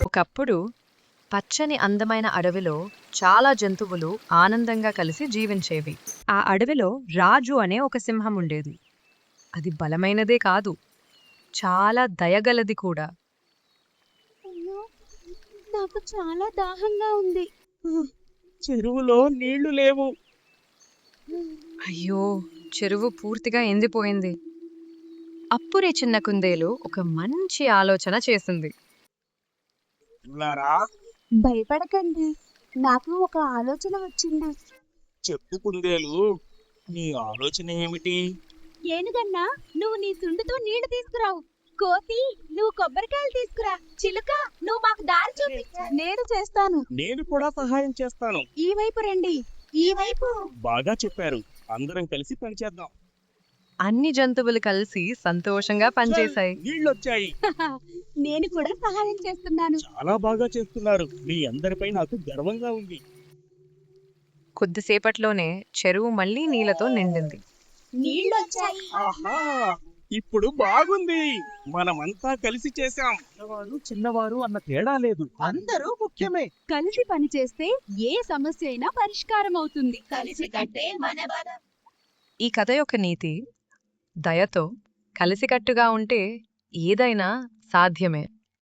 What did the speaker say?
ఒకప్పుడు పచ్చని అందమైన అడవిలో చాలా జంతువులు ఆనందంగా కలిసి జీవించేవి. ఆ అడవిలో రాజు అనే ఒక సింహం ఉండేది. అది బలమైనదే కాదు, చాలా దయగలది కూడా. అయ్యో! నాకు చాలా దాహంగా ఉంది. చెరువులో నీళ్లు లేవు. అయ్యో, చెరువు పూర్తిగా ఎండిపోయింది. అప్పుడే చిన్న కుందేలు ఒక మంచి ఆలోచన చేసింది. ఉన్నారా? భయపడకండి. నాకు ఒక ఆలోచన వచ్చింది. చెప్పు కుందేలు, నీ ఆలోచన ఏమిటి? ఏనుగన్నా, నువ్వు నీ సుండుతో నీళ్లు తీసుకురావు. కోతి, నువ్వు కొబ్బరికాయలు తీసుకురా. చిలుక, నువ్వు మాకు దారి చూపించు. నేను చేస్తాను. నేను కూడా సహాయం చేస్తాను. ఈ వైపు రండి. ఈ వైపు. బాగా చెప్పారు. అందరం కలిసి పనిచేద్దాం. అన్ని జంతువులు కలిసి సంతోషంగా పనిచేశాయి. నీళ్ళొచ్చాయి. నేను కూడా సహాయం చేస్తున్నాను. చాలా బాగా చేస్తున్నారు. మీ అందరిపై నాకు గర్వంగా ఉంది. కొద్దిసేపట్లోనే చెరువు మళ్లీ నీళ్లతో నిండింది. నీళ్ళొచ్చాయి. ఆహా, ఇప్పుడు బాగుంది. మనమంతా కలిసి చేశాం. చిన్నవారు చిన్నవారు అన్న తేడా లేదు. అందరూ ముఖ్యమే. కలిసి పని చేస్తే ఏ సమస్య అయినా పరిష్కారం అవుతుంది. కలిసి కట్టే మన బలం. ఈ కథ యొక్క నీతి: దయతో కలిసికట్టుగా ఉంటే ఏదైనా సాధ్యమే.